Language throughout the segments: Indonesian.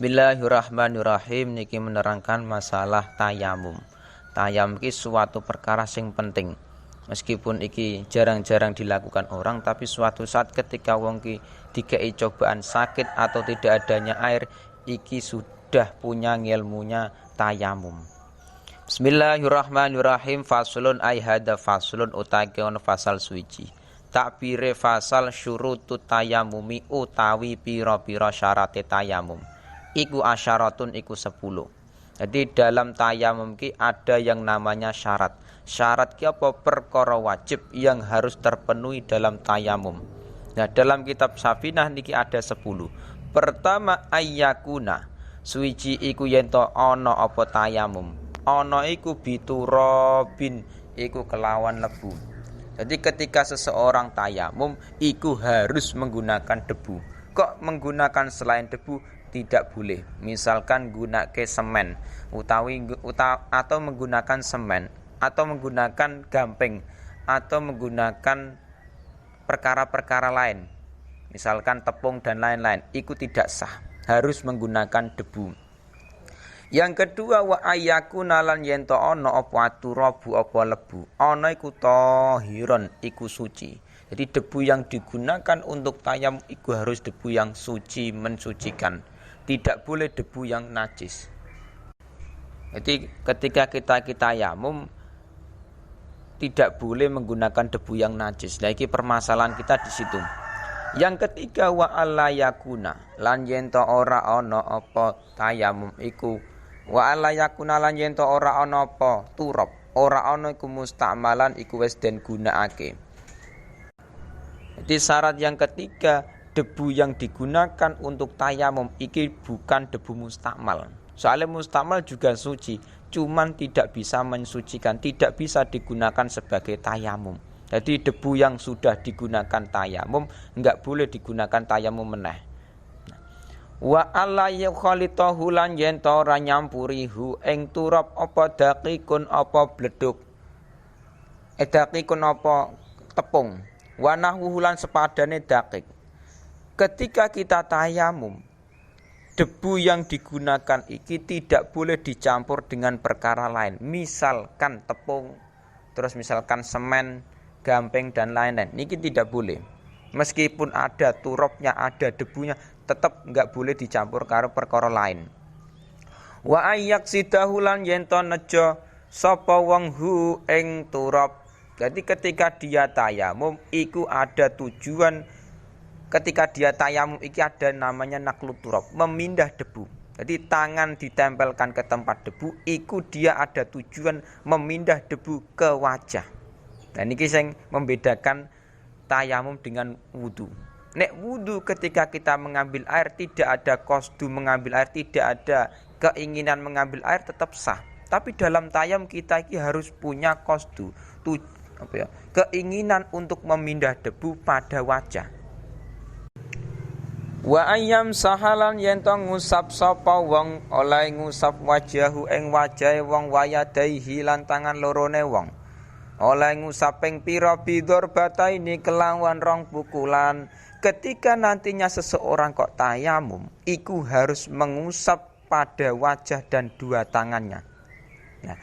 Bismillahirrahmanirrahim. Niki menerangkan masalah tayamum. Tayamum iki suatu perkara sing penting. Meskipun iki jarang-jarang dilakukan orang, tapi suatu saat ketika wong ki dikei cobaan sakit atau tidak adanya air, iki sudah punya ilmunya tayamum. Bismillahirrahmanirrahim. Faslun ay hada faslun utake on fasal suci. Takbire fasal syurutut tayamumi utawi pira-pira syarate tayamum. Iku asyaratun iku 10. Jadi dalam tayamum ki ada yang namanya syarat. Syarat ki apa? Perkara wajib yang harus terpenuhi dalam tayamum. Nah, dalam kitab Safinah niki ada 10. Pertama ayyakuna. Suci iku yen to ana apa tayamum. Ana iku biturabin iku kelawan lebu. Jadi ketika seseorang tayamum iku harus menggunakan debu. Kok menggunakan selain debu? Tidak boleh. Misalkan gunake semen atau menggunakan semen atau menggunakan gamping atau menggunakan perkara-perkara lain, misalkan tepung dan lain-lain, itu tidak sah, harus menggunakan debu. Yang kedua wa ayyakuna lan yen to ana apa turabu apa lebu, ana iku tahiron iku suci. Jadi debu yang digunakan untuk tayamum itu harus debu yang suci, mensucikan. Tidak boleh debu yang najis. Jadi ketika kita tayamum tidak boleh menggunakan debu yang najis. Nah, ini permasalahan kita di situ. Yang ketiga wa alayakuna lan yen to ora ana apa tayamum iku wa alayakuna lan yen to ora ana apa turab, ora ana iku musta'malan iku wis den gunakake. Jadi syarat yang ketiga, debu yang digunakan untuk tayamum iki bukan debu mustakmal. Soalnya mustakmal juga suci, cuman tidak bisa mensucikan, tidak bisa digunakan sebagai tayamum. Jadi debu yang sudah digunakan tayamum enggak boleh digunakan tayamum meneh. Wa alla yukhalitahu lan yen ta ora nyampurihu ing turab apa daqiqun apa bleduk. Daqiqun apa tepung. Wa nahwu lan sepadane daqiq. Ketika kita tayamum, debu yang digunakan iki tidak boleh dicampur dengan perkara lain. Misalkan tepung, terus misalkan semen, gamping dan lain-lain. Niki tidak boleh. Meskipun ada turabnya, ada debunya, tetap enggak boleh dicampur karo perkara lain. Wa ayyak sidahu lan yen to nejo sapa wong hu ing turab. Jadi ketika dia tayamum iku ada tujuan. Ketika dia tayamum iki ada namanya naklut turab, memindah debu. Jadi tangan ditempelkan ke tempat debu, iku dia ada tujuan memindah debu ke wajah. Dan ini yang membedakan tayamum dengan wudu. Nek wudu ketika kita mengambil air tidak ada qasdu mengambil air, tidak ada keinginan mengambil air, tetap sah. Tapi dalam tayamum kita iki harus punya qasdu, keinginan untuk memindah debu pada wajah. Wa ayyam sahalan yen to ngusap sapa wong oleh ngusap wajahu ing wajahe wong wayadaihi lan tangan lorone wong. Oleh ngusap ing pira bidor bataini kelawan rong pukulan. Ketika nantinya seseorang kok tayamum, iku harus mengusap pada wajah dan dua tangannya. Nah,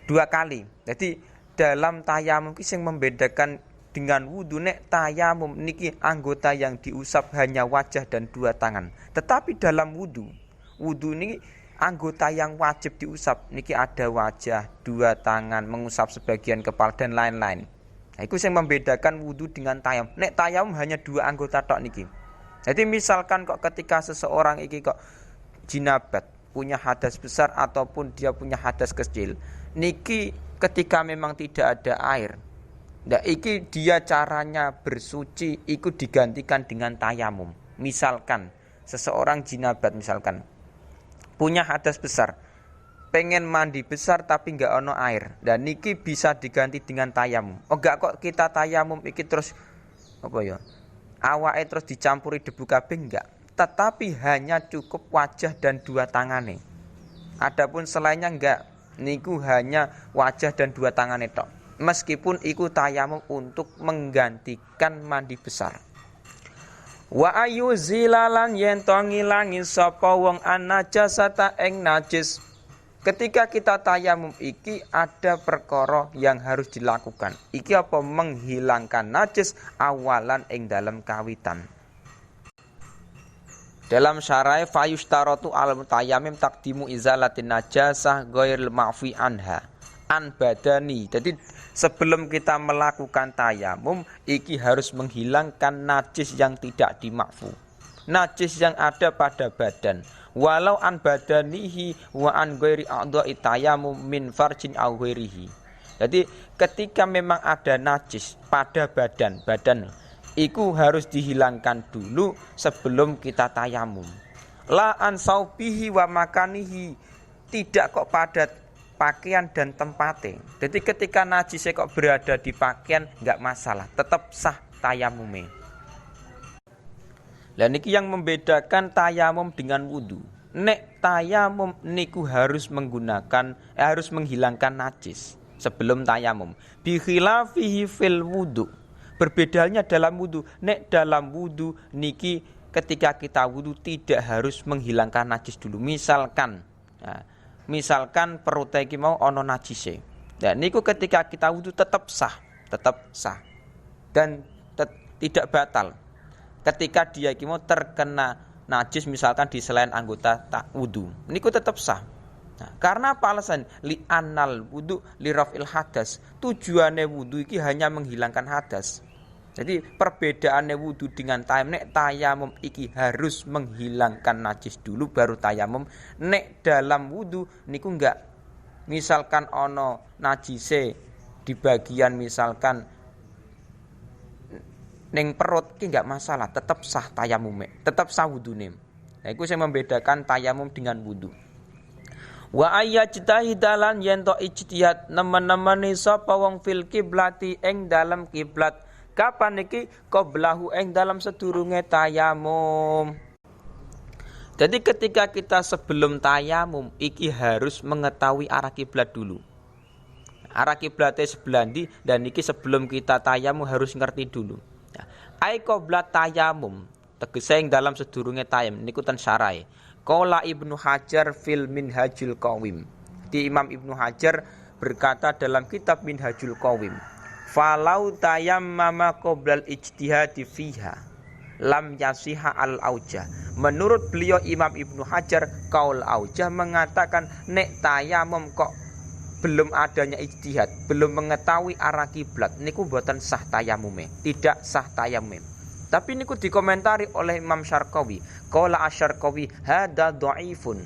2 kali. Jadi dalam tayamum ki sing membedakan dengan wudu, nek tayamum niki anggota yang diusap hanya wajah dan 2 tangan. Tetapi dalam wudu niki anggota yang wajib diusap niki ada wajah, 2 tangan, mengusap sebagian kepala dan lain-lain. Nah, itu yang membedakan wudu dengan tayamum. Nek tayamum hanya 2 anggota tok niki. Jadi misalkan kok ketika seseorang iki kok jinabat, punya hadas besar ataupun dia punya hadas kecil, niki ketika memang tidak ada air, nah, iki dia caranya bersuci ikut digantikan dengan tayamum. Misalkan seseorang jinabat, misalkan punya hadas besar, pengen mandi besar tapi enggak ono air, dan niki bisa diganti dengan tayamum. Oh enggak kok kita tayamum iki terus awake terus dicampuri debu kabeh, enggak. Tetapi hanya cukup wajah dan 2 tangane. Adapun selainnya enggak, niku hanya wajah dan 2 tangane tok. Meskipun iku tayamum untuk menggantikan mandi besar. Wa ayu zilalan yen to ngilangi sapa wong an-najasata ing najis. Ketika kita tayamum iki ada perkara yang harus dilakukan. Iki apa? Menghilangkan najis awalan ing dalam kawitan. Dalam syarah fayustaratu al mutayammim taqdimu izalatin najasah ghairil ma'fi anha an badani. Jadi sebelum kita melakukan tayamum iki harus menghilangkan najis yang tidak dimakfu. Najis yang ada pada badan. Walau an badanihi wa an ghairi a'dha'i tayammum min farjin aw ghairihi. Jadi ketika memang ada najis pada badan iku harus dihilangkan dulu sebelum kita tayamum. La an saubihi wa makanihi, tidak kok pada pakaian dan tempatnya. Jadi ketika najisnya kok berada di pakaian enggak masalah, tetap sah tayamumnya. Lah niki yang membedakan tayamum dengan wudu. Nek tayamum niku harus menghilangkan najis sebelum tayamum. Bi khilafihi fil wudu. Berbedanya dalam wudu. Nek dalam wudu niki ketika kita wudu tidak harus menghilangkan najis dulu. Misalkan perut iki mau ono najise. Ya niku ketika kita wudu tetap sah dan tidak batal. Ketika dia iki mau terkena najis misalkan di selain anggota tak wudu, niku tetap sah. Nah, karena apa alasan? Li anal wudu li rafil hadas. Tujuannya wudu iki hanya menghilangkan hadas. Jadi perbedaannya wudu dengan tayamum, nek tayamum iki harus menghilangkan najis dulu baru tayamum. Nek dalam wudu niku enggak. Misalkan ono najise di bagian misalkan ning perut ki enggak masalah, tetap sah tayamume, tetap sah wudune. Nah, iku sing membedakan tayamum dengan wudu. Wa ayyajtahidalan yen to ijtihad nemen-nemeni sapa wong fil kiblati ing dalam kiblat. Kapan iki qablahu ing dalam sedurunge tayamum. Jadi ketika kita sebelum tayamum iki harus mengetahui arah kiblat dulu. Arah kiblatnya sebelah ndi dan iki sebelum kita tayamum harus ngerti dulu. Ai qoblat tayamum tegese ing dalam sedurunge tayam niku ten syarae. Qala Ibnu Hajar fil Minhajul Qawim. Di Imam Ibnu Hajar berkata dalam kitab Minhajul Qawim, falau tayammama qoblal ijtihadi fiha lam yasiha al aujah. Menurut beliau Imam Ibnu Hajar, kaul aujah mengatakan nek tayamum kok belum adanya ijtihad, belum mengetahui arah kiblat, niku mboten sah tayamume, tidak sah tayamume. Tapi niku dikomentari oleh Imam Syarqawi. Qala Asy-Syarqawi hadza dhaifun.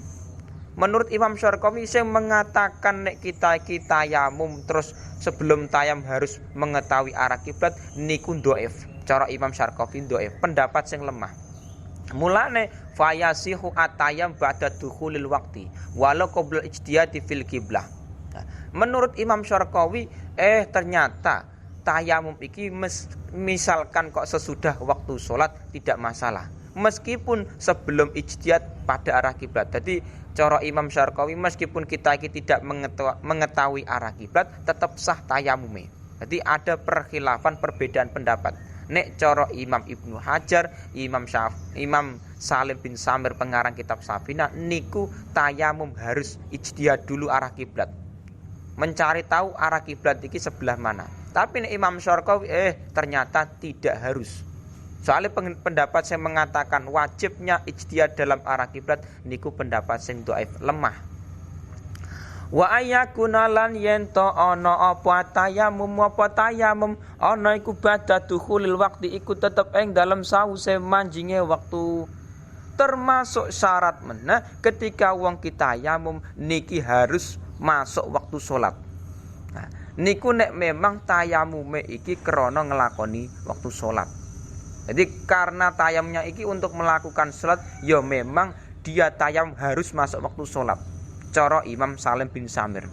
Menurut Imam Syarqawi yang mengatakan nek kita tayamum terus sebelum tayam harus mengetahui arah kiblat niku dhaif. Cara Imam Syarqawi dhaif, pendapat yang lemah. Mulane fayasihu atayam ba'da dukhulil waqti walau qabla ijtihadi fil qiblah. Menurut Imam Syarqawi, ternyata tayamum iki misalkan kok sesudah waktu sholat tidak masalah. Meskipun sebelum ijtihad pada arah kiblat. Jadi cara Imam Syarqawi meskipun kita tidak mengetahui arah kiblat tetap sah tayamumnya. Jadi ada perkhilafan perbedaan pendapat. Nek cara Imam Ibnu Hajar, Imam Salim bin Samir pengarang kitab Safina niku tayamum harus ijtihad dulu arah kiblat. Mencari tahu arah kiblat iki sebelah mana. Tapi Imam Syarqawi ternyata tidak harus. Soalnya pendapat saya mengatakan wajibnya ijtihad dalam arah kiblat niku pendapat sing dhaif, lemah. Wa ayakuna lan yen to ana apa tayamum ana iku badha dukhulil waqti iku tetep ing dalam sause manjinge waktu. Termasuk syarat meneh ketika wong kita tayamum niki harus masuk waktu sholat. Nah, niku nek memang tayamume iki krana ngelakoni waktu sholat. Jadi karena tayamnya iki untuk melakukan sholat, ya memang dia tayam harus masuk waktu sholat. Cara Imam Salim bin Samir.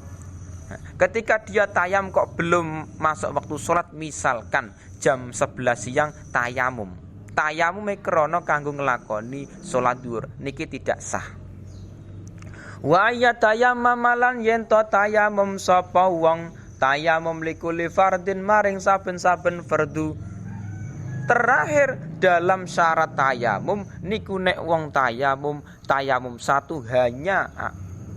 Nah, ketika dia tayam kok belum masuk waktu sholat, misalkan jam 11 siang tayamum. Tayamume krana kanggo ngelakoni sholat dhuwur, niki tidak sah. Wa yatayammamalan yen to tayamum sapa wong tayamum likuli fardin maring saben-saben fardu. Terakhir dalam syarat tayamum niku nek wong tayamum satu hanya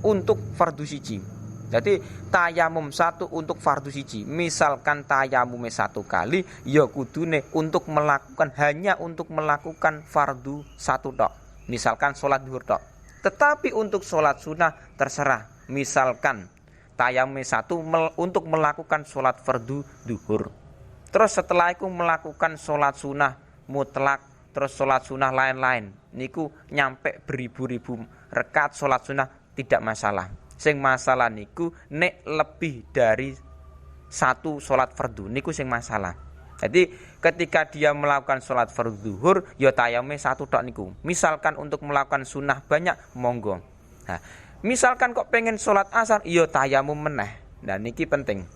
untuk fardu siji. Jadi tayamum satu untuk fardu siji. Misalkan tayamumnya satu kali, ya kudune untuk melakukan hanya untuk melakukan fardu satu tok. Misalkan sholat zuhur tok. Tetapi untuk sholat sunnah terserah. Misalkan tayamumnya satu untuk melakukan sholat fardu zuhur. Terus setelah itu melakukan sholat sunnah mutlak, terus sholat sunnah lain-lain. Niku nyampe beribu-ribu rakaat sholat sunnah tidak masalah. Sing masalah niku nek lebih dari satu sholat fardu niku sing masalah. Jadi ketika dia melakukan sholat fardu zuhur ya tayamumnya satu tok niku. Misalkan untuk melakukan sunnah banyak monggo. Nah, misalkan kok pengen sholat asar ya tayamum meneh. Nah niki penting.